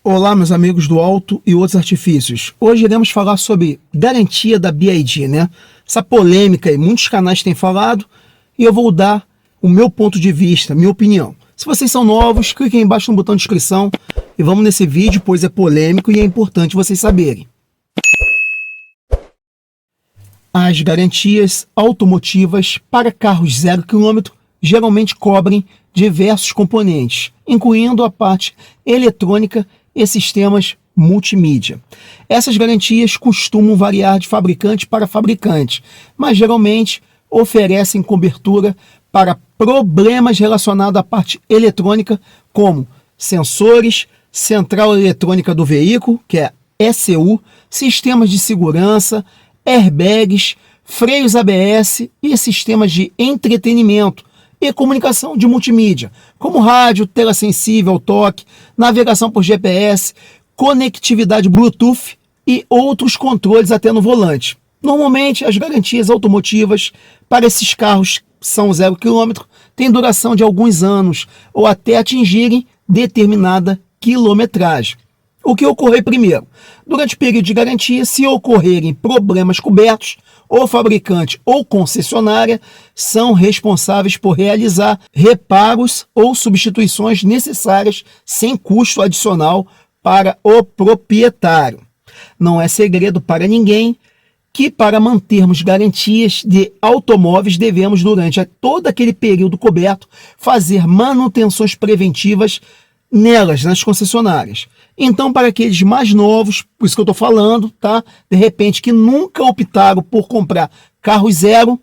Olá, meus amigos do Auto e outros artifícios. Hoje iremos falar sobre garantia da BYD, né? Essa polêmica aí, muitos canais têm falado e eu vou dar o meu ponto de vista, minha opinião. Se vocês são novos, cliquem aí embaixo no botão de inscrição e vamos nesse vídeo, pois é polêmico e é importante vocês saberem. As garantias automotivas para carros 0 km geralmente cobrem diversos componentes, incluindo a parte eletrônica e sistemas multimídia. Essas garantias costumam variar de fabricante para fabricante, mas geralmente oferecem cobertura para problemas relacionados à parte eletrônica, como sensores, central eletrônica do veículo, que é ECU, sistemas de segurança, airbags, freios ABS e sistemas de entretenimento e comunicação de multimídia, como rádio, tela sensível ao toque, navegação por GPS, conectividade Bluetooth e outros controles até no volante. Normalmente, as garantias automotivas para esses carros são 0 km, têm duração de alguns anos ou até atingirem determinada quilometragem. O que ocorrer primeiro? Durante o período de garantia, se ocorrerem problemas cobertos, o fabricante ou concessionária são responsáveis por realizar reparos ou substituições necessárias sem custo adicional para o proprietário. Não é segredo para ninguém que para mantermos garantias de automóveis devemos, durante todo aquele período coberto, fazer manutenções preventivas nelas, nas concessionárias. Então, para aqueles mais novos, por isso que eu estou falando, tá? De repente, que nunca optaram por comprar carro zero,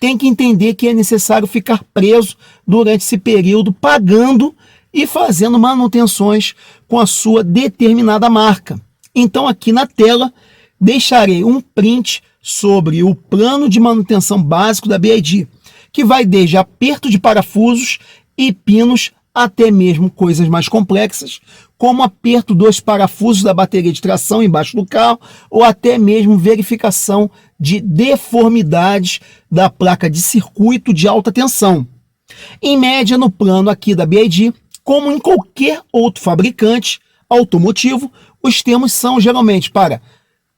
tem que entender que é necessário ficar preso durante esse período, pagando e fazendo manutenções com a sua determinada marca. Então, aqui na tela, deixarei um print sobre o plano de manutenção básico da BYD, que vai desde aperto de parafusos e pinos até mesmo coisas mais complexas, como aperto dos parafusos da bateria de tração embaixo do carro, ou até mesmo verificação de deformidades da placa de circuito de alta tensão. Em média, no plano aqui da BYD, como em qualquer outro fabricante automotivo, os termos são geralmente para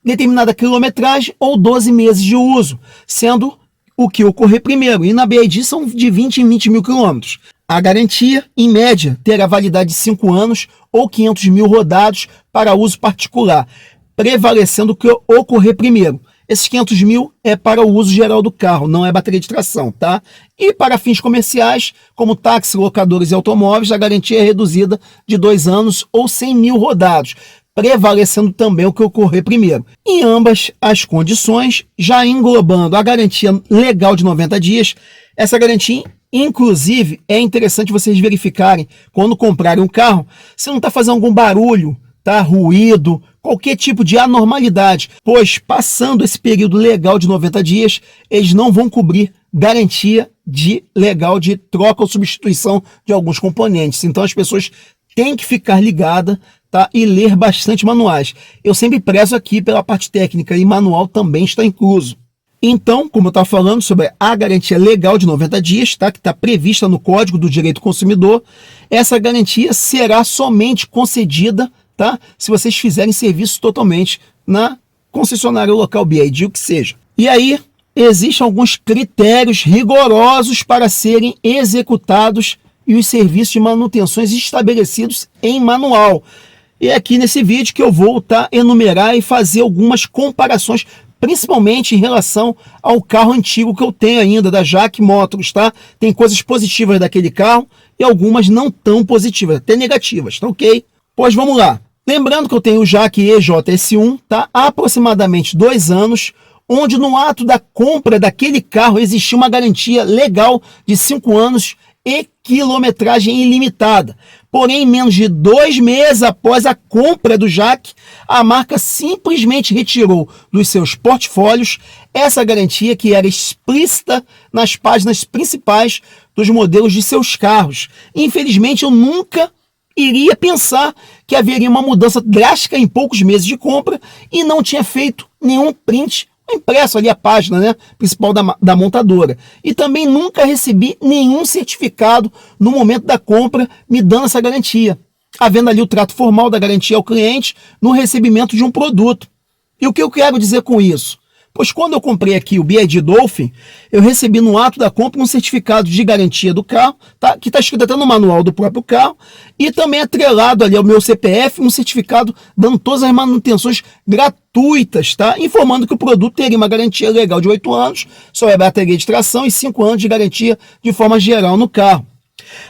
determinada quilometragem ou 12 meses de uso, sendo o que ocorrer primeiro, e na BYD são de 20 em 20 mil quilômetros. A garantia, em média, terá validade de 5 anos ou 500 mil rodados para uso particular, prevalecendo o que ocorrer primeiro. Esses 500 mil é para o uso geral do carro, não é bateria de tração, tá? E para fins comerciais, como táxi, locadores e automóveis, a garantia é reduzida de 2 anos ou 100 mil rodados, prevalecendo também o que ocorrer primeiro. Em ambas as condições, já englobando a garantia legal de 90 dias, essa garantia, inclusive, é interessante vocês verificarem, quando comprarem um carro, se não está fazendo algum barulho, tá? Ruído, qualquer tipo de anormalidade, pois passando esse período legal de 90 dias, eles não vão cobrir garantia legal de troca ou substituição de alguns componentes. Então as pessoas têm que ficar ligadas, tá? E ler bastante manuais. Eu sempre prezo aqui pela parte técnica e manual também está incluso. Então, como eu estava falando sobre a garantia legal de 90 dias, tá? Que está prevista no Código do Direito do Consumidor, essa garantia será somente concedida, tá? Se vocês fizerem serviço totalmente na concessionária local BYD, o que seja. E aí, existem alguns critérios rigorosos para serem executados e os serviços de manutenções estabelecidos em manual. E é aqui nesse vídeo que eu vou enumerar e fazer algumas comparações, principalmente em relação ao carro antigo que eu tenho ainda, da JAC Motors, tá? Tem coisas positivas daquele carro e algumas não tão positivas, até negativas, tá ok? Pois vamos lá. Lembrando que eu tenho o JAC EJS1, tá? Há aproximadamente 2 anos, onde no ato da compra daquele carro existia uma garantia legal de 5 anos e quilometragem ilimitada. Porém, em menos de 2 meses após a compra do JAC, a marca simplesmente retirou dos seus portfólios essa garantia que era explícita nas páginas principais dos modelos de seus carros. Infelizmente, eu nunca iria pensar que haveria uma mudança drástica em poucos meses de compra e não tinha feito nenhum print impresso ali a página, né, principal da montadora. E também nunca recebi nenhum certificado no momento da compra me dando essa garantia. havendo ali o trato formal da garantia ao cliente no recebimento de um produto. E o que eu quero dizer com isso? Pois quando eu comprei aqui o BYD Dolphin, eu recebi no ato da compra um certificado de garantia do carro, tá? Que está escrito até no manual do próprio carro, e também atrelado ali ao meu CPF, um certificado dando todas as manutenções gratuitas, tá? Informando que o produto teria uma garantia legal de 8 anos, só é bateria de tração e 5 anos de garantia de forma geral no carro.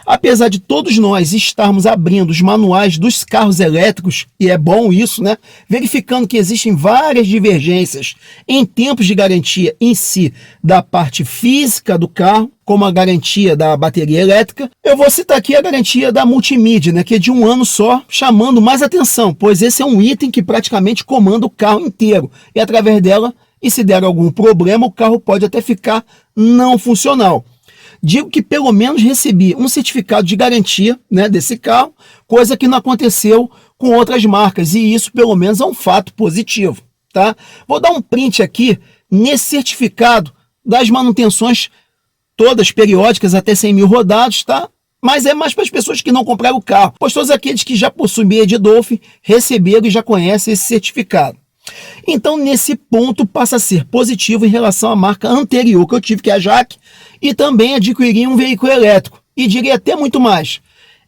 Apesar de todos nós estarmos abrindo os manuais dos carros elétricos, e é bom isso, né? Verificando que existem várias divergências em tempos de garantia em si da parte física do carro, como a garantia da bateria elétrica, eu vou citar aqui a garantia da multimídia, né? Que é de 1 ano só, chamando mais atenção, pois esse é um item que praticamente comanda o carro inteiro, e através dela, e se der algum problema, o carro pode até ficar não funcional. Digo que pelo menos recebi um certificado de garantia, né, desse carro, coisa que não aconteceu com outras marcas, e isso pelo menos é um fato positivo, tá? Vou dar um print aqui nesse certificado das manutenções todas periódicas até 100 mil rodados, tá? Mas é mais para as pessoas que não compraram o carro, pois todos aqueles que já possuem BYD Dolphin receberam e já conhecem esse certificado. Então, nesse ponto, passa a ser positivo em relação à marca anterior que eu tive, que é a Jaque, e também adquiri um veículo elétrico. E diria até muito mais.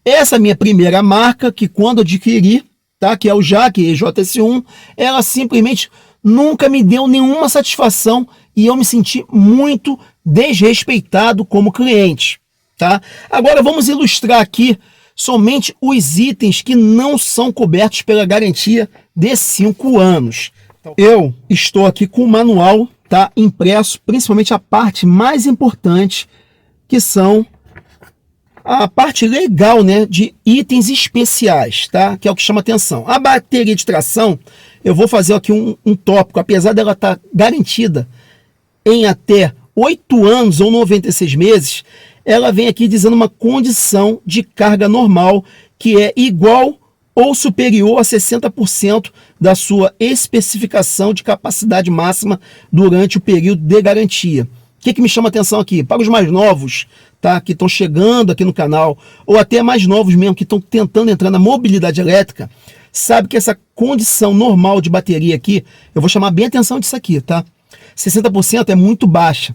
Essa minha primeira marca, que quando adquiri, tá, que é o Jaque EJS1, ela simplesmente nunca me deu nenhuma satisfação e eu me senti muito desrespeitado como cliente. Tá? Agora vamos ilustrar aqui somente os itens que não são cobertos pela garantia de 5 anos. Eu estou aqui com o manual, tá, impresso, principalmente a parte mais importante, que são a parte legal, né, de itens especiais, tá, que é o que chama atenção. A bateria de tração, eu vou fazer aqui um tópico, apesar dela estar garantida em até 8 anos ou 96 meses, ela vem aqui dizendo uma condição de carga normal que é igual ou superior a 60% da sua especificação de capacidade máxima durante o período de garantia. O que me chama atenção aqui? Para os mais novos, tá, que estão chegando aqui no canal, ou até mais novos mesmo, que estão tentando entrar na mobilidade elétrica, sabe que essa condição normal de bateria aqui, eu vou chamar bem atenção disso aqui, tá? 60% é muito baixa.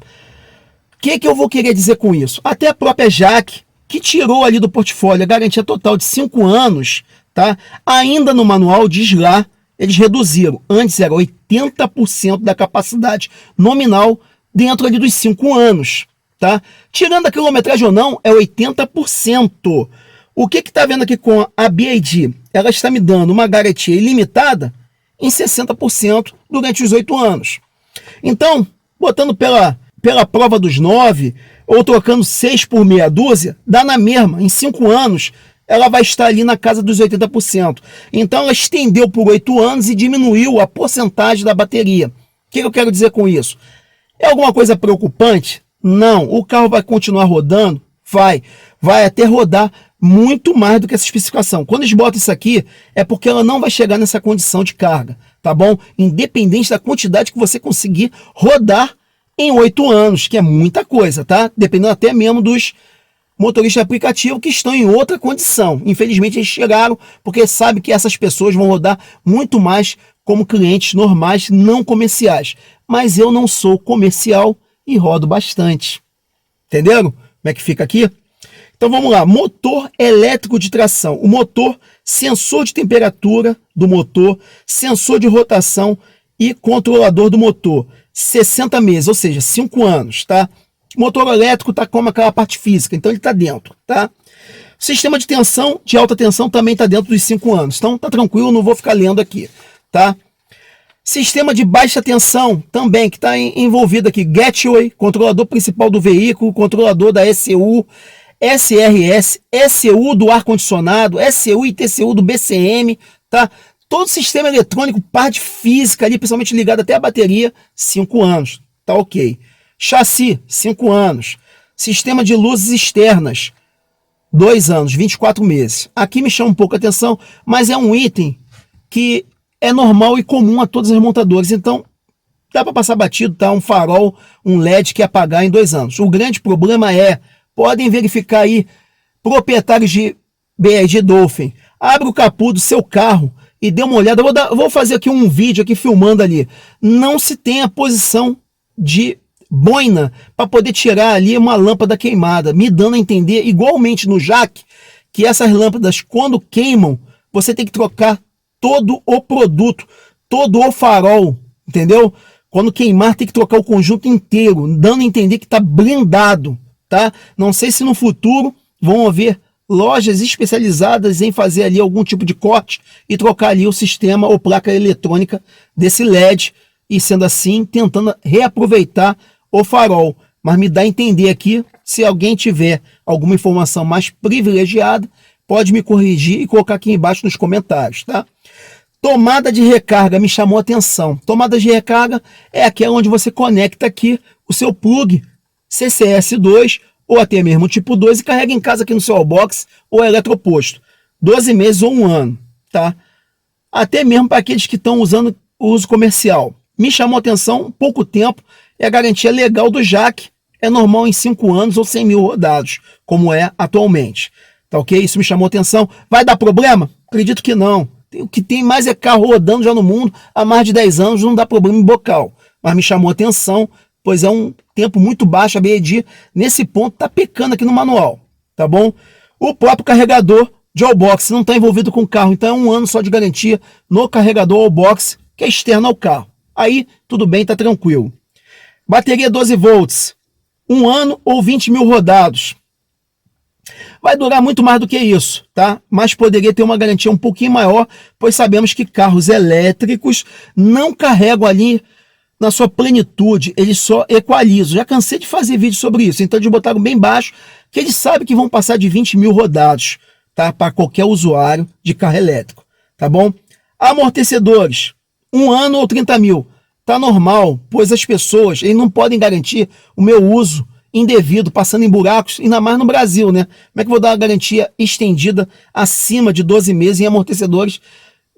O que eu vou querer dizer com isso? Até a própria Jaque, que tirou ali do portfólio a garantia total de 5 anos, tá? Ainda no manual diz lá, eles reduziram. Antes era 80% da capacidade nominal dentro ali dos 5 anos, tá? Tirando a quilometragem ou não, é 80%. O que está vendo aqui com a BYD? Ela está me dando uma garantia ilimitada em 60% durante os 8 anos. Então, botando pela prova dos 9, ou trocando 6 por meia dúzia, dá na mesma. Em 5 anos, ela vai estar ali na casa dos 80%. Então, ela estendeu por 8 anos e diminuiu a porcentagem da bateria. O que eu quero dizer com isso? É alguma coisa preocupante? Não. O carro vai continuar rodando? Vai até rodar muito mais do que essa especificação. Quando eles botam isso aqui, é porque ela não vai chegar nessa condição de carga, tá bom? Independente da quantidade que você conseguir rodar em 8 anos, que é muita coisa, tá? Dependendo até mesmo dos motoristas de aplicativo que estão em outra condição. Infelizmente eles chegaram porque sabem que essas pessoas vão rodar muito mais como clientes normais, não comerciais. Mas eu não sou comercial e rodo bastante. Entenderam? Como é que fica aqui? Então vamos lá, motor elétrico de tração. O motor, sensor de temperatura do motor, sensor de rotação e controlador do motor. 60 meses, ou seja, 5 anos, tá? O motor elétrico tá como aquela parte física, então ele tá dentro, tá? O sistema de tensão, de alta tensão, também tá dentro dos 5 anos. Então tá tranquilo, não vou ficar lendo aqui, tá? Sistema de baixa tensão também, que está envolvido aqui. Gateway, controlador principal do veículo, controlador da ECU, SRS, ECU do ar-condicionado, ECU e TCU do BCM, tá? Todo sistema eletrônico, parte física ali, principalmente ligado até a bateria, 5 anos, tá ok. Chassi, 5 anos. Sistema de luzes externas, 2 anos, 24 meses. Aqui me chama um pouco a atenção, mas é um item que é normal e comum a todas as montadoras, então dá para passar batido, tá? Um farol, um LED que apagar em 2 anos. O grande problema é, podem verificar aí, proprietários de BYD Dolphin, Abre o capô do seu carro e dê uma olhada. Vou fazer aqui um vídeo aqui filmando ali. Não se tem a posição de boina para poder tirar ali uma lâmpada queimada, me dando a entender, igualmente no jack, que essas lâmpadas, quando queimam, você tem que trocar todo o produto, todo o farol, entendeu? Quando queimar, tem que trocar o conjunto inteiro, dando a entender que está blindado, tá? Não sei se no futuro vão haver lojas especializadas em fazer ali algum tipo de corte e trocar ali o sistema ou placa eletrônica desse LED, e sendo assim, tentando reaproveitar o farol. Mas me dá a entender aqui, se alguém tiver alguma informação mais privilegiada, pode me corrigir e colocar aqui embaixo nos comentários, tá? Tomada de recarga me chamou a atenção. Tomada de recarga é aquela onde você conecta aqui o seu plug CCS2 ou até mesmo tipo 2 e carrega em casa aqui no seu Wallbox ou eletroposto. 12 meses ou 1 ano, tá? Até mesmo para aqueles que estão usando o uso comercial. Me chamou a atenção, pouco tempo, é a garantia legal do jack, é normal em 5 anos ou 100 mil rodados, como é atualmente. Tá ok? Isso me chamou a atenção. Vai dar problema? Acredito que não. O que tem mais é carro rodando já no mundo há mais de 10 anos, não dá problema em bocal. Mas me chamou a atenção, pois é um tempo muito baixo, a BYD nesse ponto está pecando aqui no manual, tá bom? O próprio carregador de Wallbox não está envolvido com o carro, então é 1 ano só de garantia no carregador Wallbox, que é externo ao carro. Aí, tudo bem, tá tranquilo. Bateria 12 volts, 1 ano ou 20 mil rodados. Vai durar muito mais do que isso, tá? Mas poderia ter uma garantia um pouquinho maior, pois sabemos que carros elétricos não carregam ali na sua plenitude, eles só equalizam. Já cansei de fazer vídeo sobre isso, então eles botaram bem baixo, que eles sabem que vão passar de 20 mil rodados, tá? Para qualquer usuário de carro elétrico, tá bom? Amortecedores, 1 ano ou 30 mil. Tá normal, pois as pessoas eles não podem garantir o meu uso indevido, passando em buracos, ainda mais no Brasil, né? Como é que eu vou dar uma garantia estendida acima de 12 meses em amortecedores?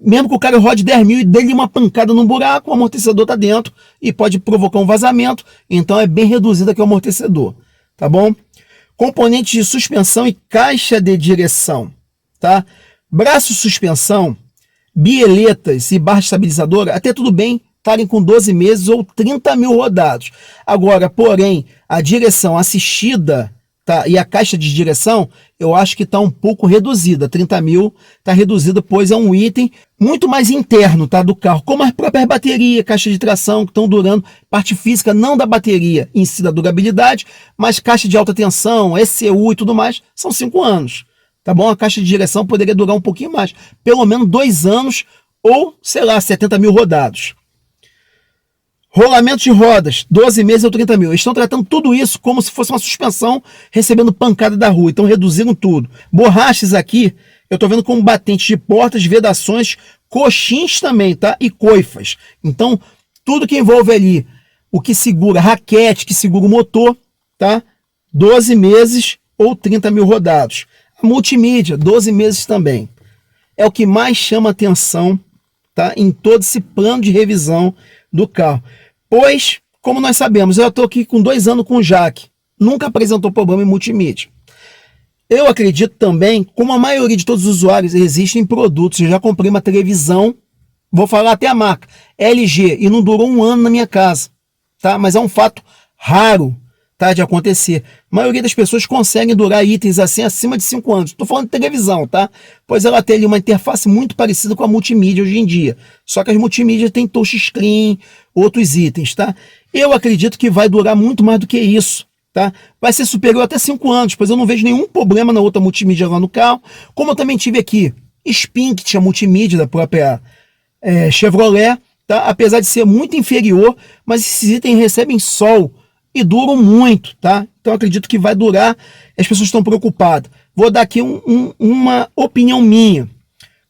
Mesmo que o cara rode 10 mil e dê-lhe uma pancada no buraco, o amortecedor tá dentro e pode provocar um vazamento, então é bem reduzido aqui o amortecedor, tá bom? Componentes de suspensão e caixa de direção, tá? Braço de suspensão, bieletas e barra estabilizadora, até tudo bem estarem com 12 meses ou 30 mil rodados. Agora, porém, a direção assistida, tá, e a caixa de direção, eu acho que está um pouco reduzida. 30 mil está reduzida, pois é um item muito mais interno, tá, do carro, como as próprias baterias, caixa de tração, que estão durando, parte física não da bateria em si, da durabilidade, mas caixa de alta tensão, ECU e tudo mais, são 5 anos. Tá bom? A caixa de direção poderia durar um pouquinho mais, pelo menos 2 anos ou, sei lá, 70 mil rodados. Rolamento de rodas, 12 meses ou 30 mil. Eles estão tratando tudo isso como se fosse uma suspensão recebendo pancada da rua. Então reduziram tudo. Borrachas aqui, eu estou vendo como batentes de portas, vedações, coxins também, tá? E coifas. Então, tudo que envolve ali, o que segura, raquete, que segura o motor, tá? 12 meses ou 30 mil rodados. A multimídia, 12 meses também. É o que mais chama atenção, tá? Em todo esse plano de revisão do carro. Pois, como nós sabemos, eu estou aqui com 2 anos com o jack, nunca apresentou problema em multimídia. Eu acredito também, como a maioria de todos os usuários, existem produtos, eu já comprei uma televisão, vou falar até a marca, LG, e não durou 1 ano na minha casa, tá? Mas é um fato raro, tá, de acontecer. A maioria das pessoas conseguem durar itens assim acima de 5 anos. Estou falando de televisão, tá? Pois ela tem ali uma interface muito parecida com a multimídia hoje em dia. Só que as multimídias têm touchscreen, outros itens, tá? Eu acredito que vai durar muito mais do que isso, tá? Vai ser superior até 5 anos, pois eu não vejo nenhum problema na outra multimídia lá no carro. Como eu também tive aqui Spin, que tinha multimídia da própria Chevrolet, tá? Apesar de ser muito inferior, mas esses itens recebem sol e duram muito, tá? Então acredito que vai durar, as pessoas estão preocupadas. Vou dar aqui uma opinião minha.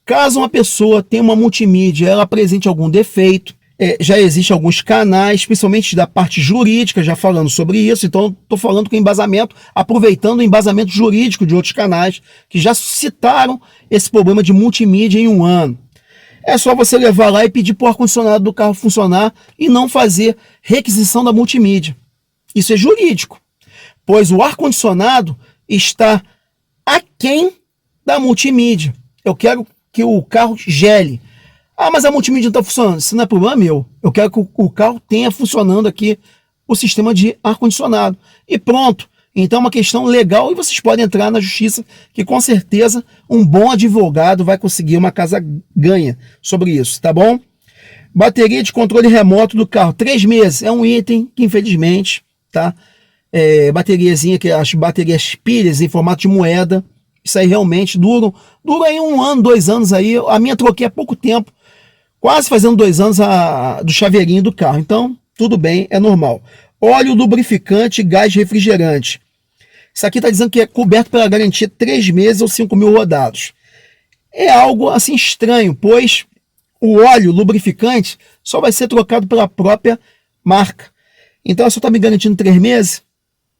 Caso uma pessoa tenha uma multimídia, ela apresente algum defeito, já existem alguns canais, principalmente da parte jurídica, já falando sobre isso, então estou falando com embasamento, aproveitando o embasamento jurídico de outros canais, que já citaram esse problema de multimídia em 1 ano. É só você levar lá e pedir para o ar-condicionado do carro funcionar e não fazer requisição da multimídia. Isso é jurídico, pois o ar-condicionado está aquém da multimídia. Eu quero que o carro gele. Ah, mas a multimídia não está funcionando. Isso não é problema meu. Eu quero que o carro tenha funcionando aqui o sistema de ar-condicionado. E pronto. Então é uma questão legal e vocês podem entrar na justiça, que com certeza um bom advogado vai conseguir uma casa ganha sobre isso, tá bom? Bateria de controle remoto do carro, 3 meses. É um item que infelizmente, tá? Bateriazinha, que as baterias pilhas em formato de moeda, isso aí realmente dura aí 1 ano, 2 anos aí. A minha troquei há pouco tempo, quase fazendo 2 anos do chaveirinho do carro. Então, tudo bem, é normal. Óleo lubrificante, gás refrigerante. Isso aqui está dizendo que é coberto pela garantia 3 meses ou 5.000 rodados. É algo assim estranho, pois o óleo lubrificante só vai ser trocado pela própria marca. Então ela só está me garantindo 3 meses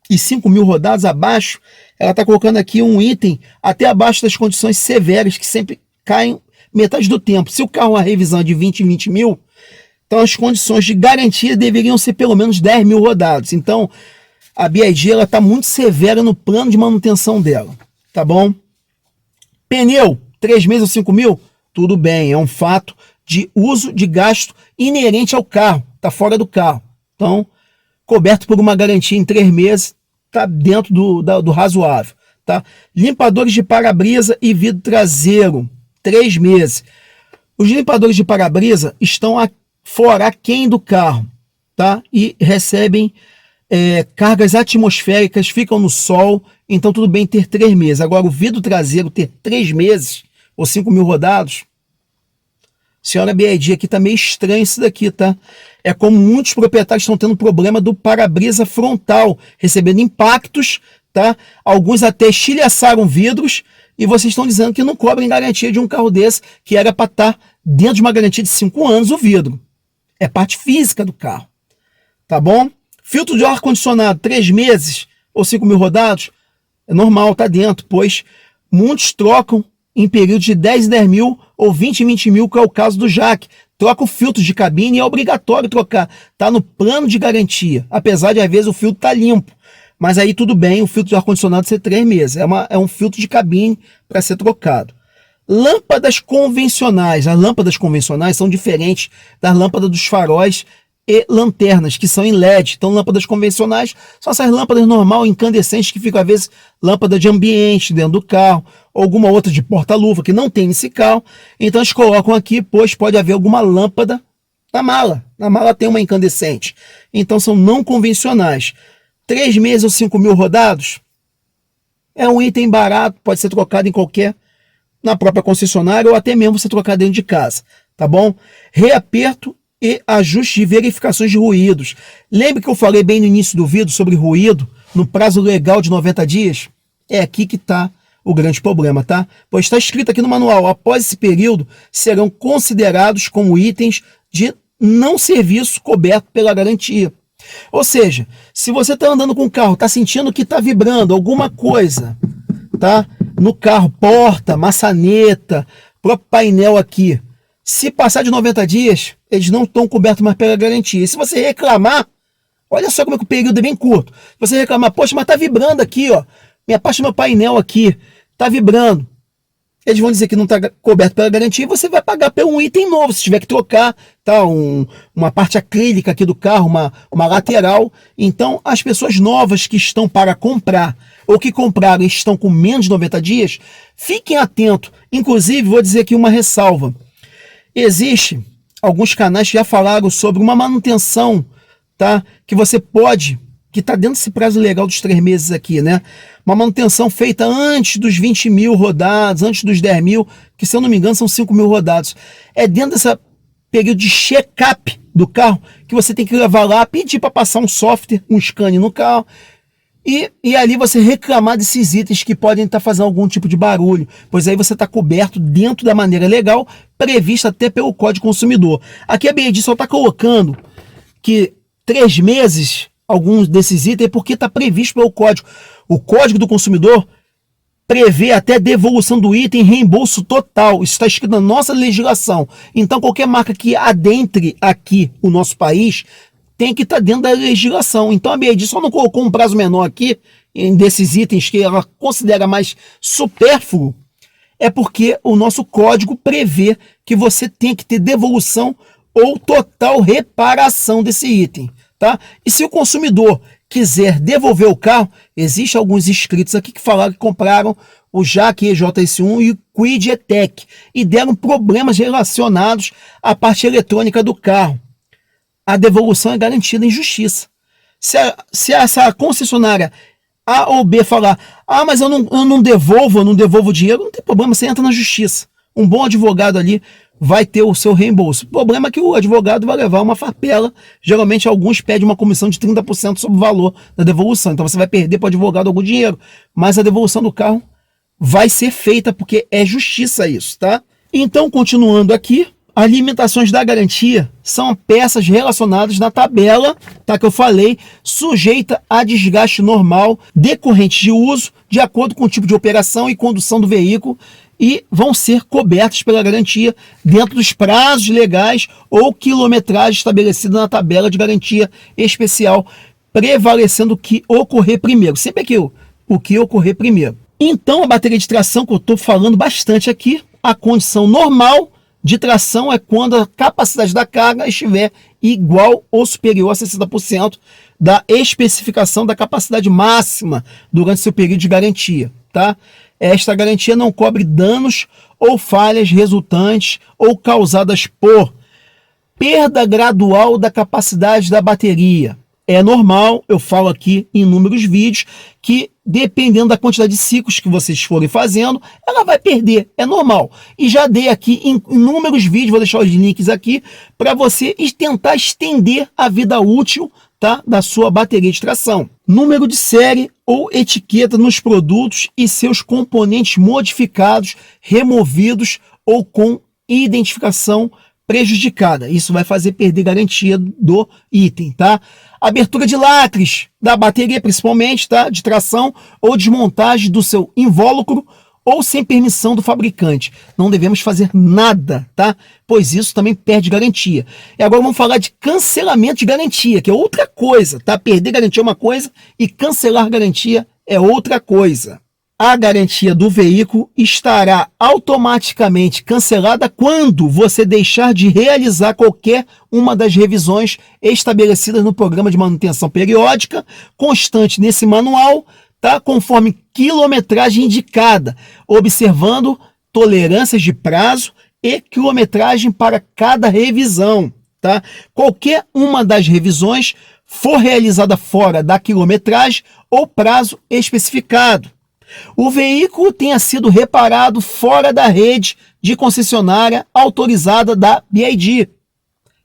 e 5.000 rodados abaixo. Ela está colocando aqui um item até abaixo das condições severas, que sempre caem metade do tempo. Se o carro é uma revisão de 20 mil, então as condições de garantia deveriam ser pelo menos 10.000 rodados. Então a BYD está muito severa no plano de manutenção dela, tá bom? Pneu, 3 meses ou 5.000? Tudo bem, é um fato de uso de gasto inerente ao carro, está fora do carro. Então, coberto por uma garantia em 3 meses, está dentro do razoável, tá? Limpadores de para-brisa e vidro traseiro, 3 meses. Os limpadores de para-brisa estão fora, aquém do carro, tá? E recebem cargas atmosféricas, ficam no sol, então tudo bem ter 3 meses. Agora, o vidro traseiro ter 3 meses ou 5.000 rodados, senhora BYD, aqui tá meio estranho isso daqui, tá? É como muitos proprietários estão tendo problema do para-brisa frontal, recebendo impactos, tá? Alguns até estilhaçaram vidros e vocês estão dizendo que não cobrem garantia de um carro desse, que era para estar dentro de uma garantia de 5 anos o vidro. É parte física do carro, tá bom? Filtro de ar-condicionado, 3 meses ou 5.000 rodados, é normal, tá dentro, pois muitos trocam em período de 10 e 10 mil ou 20 e 20 mil, que é o caso do Jaque. Troca o filtro de cabine e é obrigatório trocar. Está no plano de garantia, apesar de às vezes o filtro estar limpo. Mas aí tudo bem, o filtro de ar-condicionado ser 3 meses. É um filtro de cabine para ser trocado. Lâmpadas convencionais. As lâmpadas convencionais são diferentes das lâmpadas dos faróis e lanternas, que são em LED. Então, lâmpadas convencionais são essas lâmpadas normal, incandescentes, que ficam, às vezes, lâmpada de ambiente dentro do carro, ou alguma outra de porta-luva, que não tem nesse carro. Então, eles colocam aqui, pois pode haver alguma lâmpada na mala. Na mala tem uma incandescente. Então, são não convencionais. 3 meses ou 5.000 rodados é um item barato, pode ser trocado na própria concessionária, ou até mesmo você trocar dentro de casa, tá bom? Reaperto e ajuste de verificações de ruídos. Lembre que eu falei bem no início do vídeo sobre ruído, no prazo legal de 90 dias? É aqui que está o grande problema, tá? Pois está escrito aqui no manual, após esse período, serão considerados como itens de não serviço coberto pela garantia. Ou seja, se você está andando com o carro, está sentindo que está vibrando alguma coisa, tá? No carro, porta, maçaneta, próprio painel aqui, se passar de 90 dias, eles não estão cobertos mais pela garantia. E se você reclamar, olha só como é que o período é bem curto. Se você reclamar, poxa, mas está vibrando aqui, ó, minha parte do meu painel aqui está vibrando. Eles vão dizer que não está coberto pela garantia e você vai pagar por um item novo, se tiver que trocar, tá? Uma parte acrílica aqui do carro, uma lateral. Então, as pessoas novas que estão para comprar ou que compraram e estão com menos de 90 dias, fiquem atentos. Inclusive, vou dizer aqui uma ressalva. Existe alguns canais que já falaram sobre uma manutenção, tá? Que você pode, que está dentro desse prazo legal dos 3 meses aqui, né? Uma manutenção feita antes dos 20.000 rodados, antes dos 10.000, que se eu não me engano são 5.000 rodados. É dentro desse período de check-up do carro que você tem que levar lá, pedir para passar um software, um scanner no carro, e ali você reclamar desses itens que podem estar fazendo algum tipo de barulho, pois aí você está coberto dentro da maneira legal, prevista até pelo Código Consumidor. Aqui a BYD só está colocando que 3 meses, alguns desses itens, porque está previsto pelo Código. O Código do Consumidor prevê até devolução do item, reembolso total. Isso está escrito na nossa legislação. Então, qualquer marca que adentre aqui o nosso país tem que estar dentro da legislação. Então, a BYD só não colocou um prazo menor aqui, desses itens que ela considera mais supérfluo, é porque o nosso código prevê que você tem que ter devolução ou total reparação desse item, tá? E se o consumidor quiser devolver o carro, existem alguns inscritos aqui que falaram que compraram o Jaque EJS1 e o Kwid E-Tech e deram problemas relacionados à parte eletrônica do carro. A devolução é garantida em justiça. Se essa concessionária A ou B falar, mas eu não devolvo o dinheiro, não tem problema, você entra na justiça. Um bom advogado ali vai ter o seu reembolso. O problema é que o advogado vai levar uma farpela. Geralmente alguns pedem uma comissão de 30% sobre o valor da devolução. Então você vai perder para o advogado algum dinheiro. Mas a devolução do carro vai ser feita porque é justiça isso, tá? Então, continuando aqui, as limitações da garantia são peças relacionadas na tabela, tá, que eu falei, sujeita a desgaste normal decorrente de uso, de acordo com o tipo de operação e condução do veículo, e vão ser cobertas pela garantia dentro dos prazos legais ou quilometragem estabelecida na tabela de garantia especial, prevalecendo o que ocorrer primeiro. Sempre aquilo, o que ocorrer primeiro. Então, a bateria de tração, que eu estou falando bastante aqui, a condição normal de tração é quando a capacidade da carga estiver igual ou superior a 60% da especificação da capacidade máxima durante seu período de garantia, tá? Esta garantia não cobre danos ou falhas resultantes ou causadas por perda gradual da capacidade da bateria. É normal, eu falo aqui em inúmeros vídeos, que dependendo da quantidade de ciclos que vocês forem fazendo, ela vai perder, é normal. E já dei aqui em inúmeros vídeos, vou deixar os links aqui, para você tentar estender a vida útil, tá, da sua bateria de tração. Número de série ou etiqueta nos produtos e seus componentes modificados, removidos ou com identificação prejudicada. Isso vai fazer perder garantia do item, tá? Abertura de lacres da bateria, principalmente, tá? De tração ou desmontagem do seu invólucro ou sem permissão do fabricante. Não devemos fazer nada, tá? Pois isso também perde garantia. E agora vamos falar de cancelamento de garantia, que é outra coisa, tá? Perder garantia é uma coisa e cancelar garantia é outra coisa. A garantia do veículo estará automaticamente cancelada quando você deixar de realizar qualquer uma das revisões estabelecidas no programa de manutenção periódica, constante nesse manual, tá? Conforme quilometragem indicada, observando tolerâncias de prazo e quilometragem para cada revisão, tá? Qualquer uma das revisões for realizada fora da quilometragem ou prazo especificado. O veículo tenha sido reparado fora da rede de concessionária autorizada da BYD.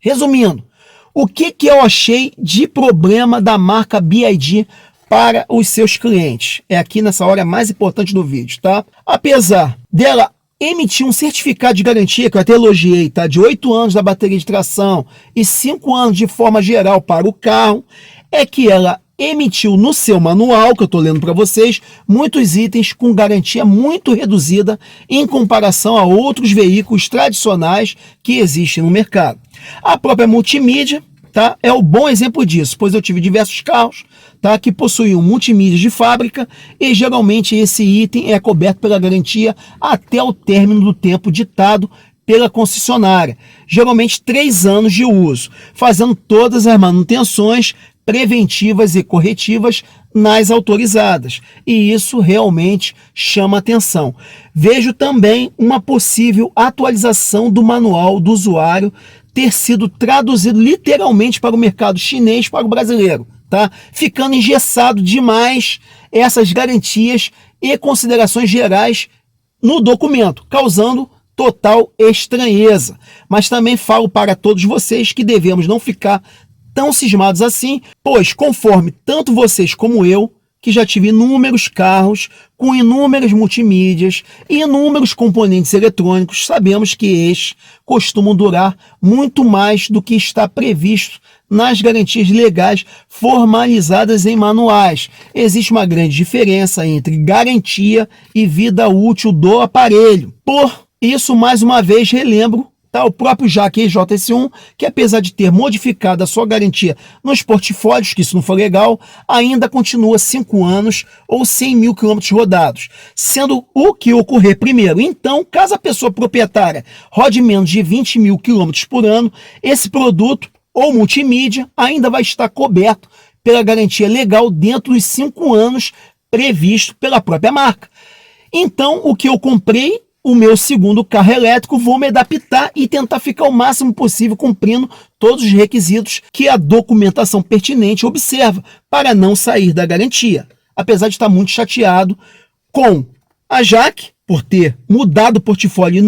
Resumindo, o que eu achei de problema da marca BYD para os seus clientes? É aqui nessa hora mais importante do vídeo, tá? Apesar dela emitir um certificado de garantia, que eu até elogiei, tá? De 8 anos da bateria de tração e 5 anos de forma geral para o carro, é que ela emitiu no seu manual, que eu estou lendo para vocês, muitos itens com garantia muito reduzida em comparação a outros veículos tradicionais que existem no mercado. A própria multimídia, tá, é um bom exemplo disso, pois eu tive diversos carros, tá, que possuíam multimídia de fábrica e geralmente esse item é coberto pela garantia até o término do tempo ditado pela concessionária, geralmente 3 anos de uso, fazendo todas as manutenções preventivas e corretivas nas autorizadas, e isso realmente chama atenção. Vejo também uma possível atualização do manual do usuário ter sido traduzido literalmente para o mercado chinês para o brasileiro, tá? Ficando engessado demais essas garantias e considerações gerais no documento, causando total estranheza. Mas também falo para todos vocês que devemos não ficar tão cismados assim, pois conforme tanto vocês como eu, que já tive inúmeros carros com inúmeras multimídias e inúmeros componentes eletrônicos, sabemos que estes costumam durar muito mais do que está previsto nas garantias legais formalizadas em manuais. Existe uma grande diferença entre garantia e vida útil do aparelho. Por isso, mais uma vez, relembro tá? O próprio JAC EJS1, que apesar de ter modificado a sua garantia nos portfólios, que isso não foi legal, ainda continua 5 anos ou 100 mil quilômetros rodados, sendo o que ocorrer primeiro. Então, caso a pessoa proprietária rode menos de 20 mil quilômetros por ano, esse produto ou multimídia ainda vai estar coberto pela garantia legal dentro dos 5 anos previsto pela própria marca. Então, o que eu comprei, o meu segundo carro elétrico, vou me adaptar e tentar ficar o máximo possível cumprindo todos os requisitos que a documentação pertinente observa para não sair da garantia. Apesar de estar muito chateado com a JAC por ter mudado o portfólio e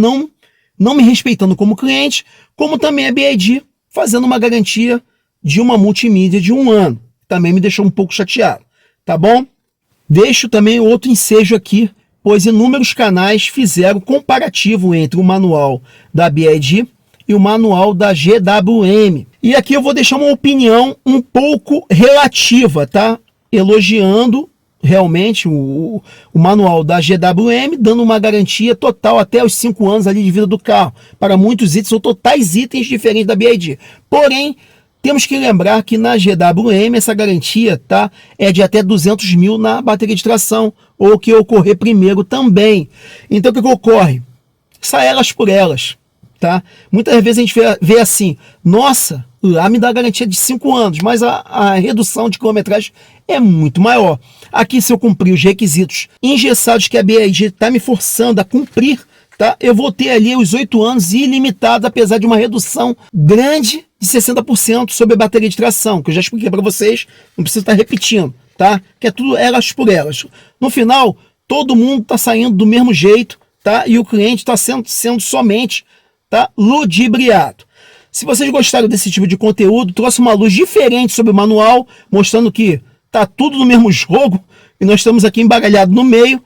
não me respeitando como cliente, como também a BYD fazendo uma garantia de uma multimídia de 1 ano. Também me deixou um pouco chateado, tá bom? Deixo também outro ensejo aqui, pois inúmeros canais fizeram comparativo entre o manual da BYD e o manual da GWM. E aqui eu vou deixar uma opinião um pouco relativa, tá? Elogiando realmente o manual da GWM, dando uma garantia total até os 5 anos ali de vida do carro. Para muitos itens, são totais itens diferentes da BYD. Porém, temos que lembrar que na GWM essa garantia, tá, é de até 200 mil na bateria de tração, ou o que ocorrer primeiro também. Então o que ocorre? Sai elas por elas, tá? Muitas vezes a gente vê assim, nossa, lá me dá garantia de 5 anos, mas a redução de quilometragem é muito maior. Aqui, se eu cumprir os requisitos engessados que a BYD está me forçando a cumprir, tá, eu vou ter ali os 8 anos ilimitado, apesar de uma redução grande de 60% sobre a bateria de tração, que eu já expliquei para vocês, não preciso estar repetindo, tá? Que é tudo elas por elas. No final, todo mundo está saindo do mesmo jeito, tá? E o cliente está sendo somente, tá, ludibriado. Se vocês gostaram desse tipo de conteúdo, trouxe uma luz diferente sobre o manual, mostrando que tá tudo no mesmo jogo e nós estamos aqui embaralhados no meio.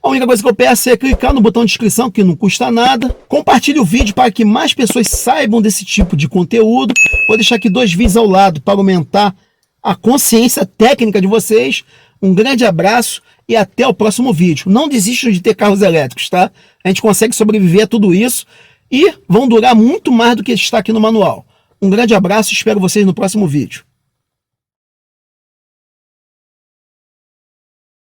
A única coisa que eu peço é clicar no botão de inscrição, que não custa nada. Compartilhe o vídeo para que mais pessoas saibam desse tipo de conteúdo. Vou deixar aqui 2 vídeos ao lado para aumentar a consciência técnica de vocês. Um grande abraço e até o próximo vídeo. Não desistam de ter carros elétricos, tá? A gente consegue sobreviver a tudo isso e vão durar muito mais do que está aqui no manual. Um grande abraço e espero vocês no próximo vídeo.